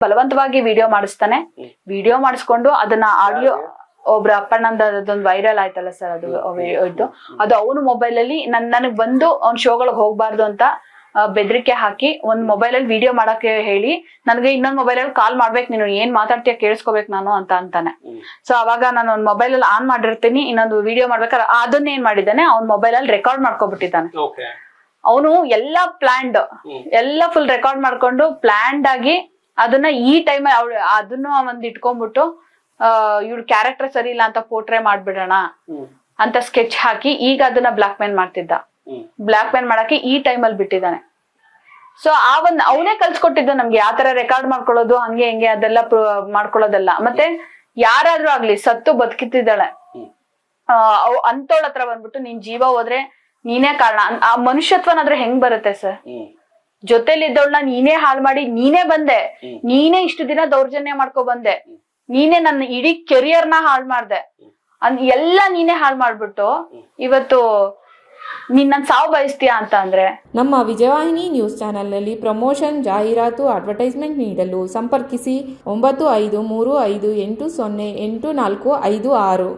ಬಲವಂತವಾಗಿ ವಿಡಿಯೋ ಮಾಡಿಸ್ತಾನೆ. ವಿಡಿಯೋ ಮಾಡಿಸ್ಕೊಂಡು ಅದನ್ನ ಆಡಿಯೋ ಒಬ್ರ ಅಪ್ಪಣ್ಣಂದ ಅದೊಂದು ವೈರಲ್ ಆಯ್ತಲ್ಲ ಸರ್, ಅದು ಇದು ಅದು ಅವನು ಮೊಬೈಲ್ ಅಲ್ಲಿ ನನಗ್ ಬಂದು ಅವ್ನ ಶೋಗಳಿಗೆ ಹೋಗ್ಬಾರ್ದು ಅಂತ ಬೆದರಿಕೆ ಹಾಕಿ ಒಂದ್ ಮೊಬೈಲ್ ಅಲ್ಲಿ ವಿಡಿಯೋ ಮಾಡಕ್ಕೆ ಹೇಳಿ ನನ್ಗೆ ಇನ್ನೊಂದ್ ಮೊಬೈಲ್ ಅಲ್ಲಿ ಕಾಲ್ ಮಾಡ್ಬೇಕು, ನೀನು ಏನ್ ಮಾತಾಡ್ತೀಯ ಕೇಳಿಸ್ಕೋಬೇಕು ನಾನು ಅಂತ ಅಂತಾನೆ. ಸೊ ಅವಾಗ ನಾನು ಒಂದ್ ಮೊಬೈಲ್ ಅಲ್ಲಿ ಆನ್ ಮಾಡಿರ್ತೀನಿ, ಇನ್ನೊಂದು ವಿಡಿಯೋ ಮಾಡ್ಬೇಕಾದ್ರೆ ಅದನ್ನ ಏನ್ ಮಾಡಿದ್ದಾನೆ, ಅವ್ನ್ ಮೊಬೈಲ್ ಅಲ್ಲಿ ರೆಕಾರ್ಡ್ ಮಾಡ್ಕೊಬಿಟ್ಟಿದ್ದಾನೆ. ಅವನು ಎಲ್ಲಾ ಪ್ಲಾನ್ಡ್ ಎಲ್ಲ ಫುಲ್ ರೆಕಾರ್ಡ್ ಮಾಡ್ಕೊಂಡು ಪ್ಲಾನ್ಡ್ ಆಗಿ ಅದನ್ನ ಈ ಟೈಮ್ ಅದನ್ನ ಒಂದ್ ಇಟ್ಕೊಂಡ್ಬಿಟ್ಟು ಇವ್ಳ ಕ್ಯಾರೆಕ್ಟರ್ ಸರಿ ಇಲ್ಲ ಅಂತ ಪೋರ್ಟ್ರೇ ಮಾಡ್ಬಿಡೋಣ ಅಂತ ಸ್ಕೆಚ್ ಹಾಕಿ ಈಗ ಅದನ್ನ ಬ್ಲಾಕ್ ಮೇಲ್ ಮಾಡ್ತಿದ್ದ. ಬ್ಲಾಕ್ ಮೇಲ್ ಮಾಡಕ್ಕೆ ಈ ಟೈಮ್ ಅಲ್ಲಿ ಬಿಟ್ಟಿದ್ದಾನೆ. ಸೊ ಅವನೇ ಕಲ್ಸ್ಕೊಟ್ಟಿದ್ದು ನಮ್ಗೆ ಯಾವ ತರ ರೆಕಾರ್ಡ್ ಮಾಡ್ಕೊಳ್ಳೋದು, ಹಂಗೆ ಹಿಂಗೆ ಅದೆಲ್ಲ ಮಾಡ್ಕೊಳ್ಳೋದೆಲ್ಲ. ಮತ್ತೆ ಯಾರಾದ್ರೂ ಆಗ್ಲಿ ಸತ್ತು ಬದುಕಿತ್ತಿದ್ದಾಳೆ ಅಂತೋಳ ಹತ್ರ ಬಂದ್ಬಿಟ್ಟು ನಿನ್ ಜೀವ ಹೋದ್ರೆ ನೀನೇ ಕಾರಣ, ಆ ಮನುಷ್ಯತ್ವನಾದ್ರೆ ಹೆಂಗ್ ಬರುತ್ತೆ ಸರ್? ಜೊತೆಲಿದ್ದವಳನ್ನ ನೀನೇ ಹಾಳು ಮಾಡಿ ನೀನೇ ಬಂದೆ, ನೀನೇ ಇಷ್ಟು ದಿನ ದೌರ್ಜನ್ಯ ಮಾಡ್ಕೊ ಬಂದೆ, ನೀನೇ ನನ್ನ ಇಡೀ ಕೆರಿಯರ್ನ ಹಾಳು ಮಾಡ್ದೆ, ಎಲ್ಲ ನೀನೇ ಹಾಳು ಮಾಡ್ಬಿಟ್ಟು ಇವತ್ತು ನೀನ್ ನನ್ ಸಾವು ಬಯಸ್ತೀಯಾ ಅಂತ ಅಂದ್ರೆ. ನಮ್ಮ ವಿಜಯವಾಹಿನಿ ನ್ಯೂಸ್ ಚಾನೆಲ್ನಲ್ಲಿ ಪ್ರಮೋಷನ್, ಜಾಹೀರಾತು, ಅಡ್ವರ್ಟೈಸ್ಮೆಂಟ್ ನೀಡಲು ಸಂಪರ್ಕಿಸಿ 9535808456.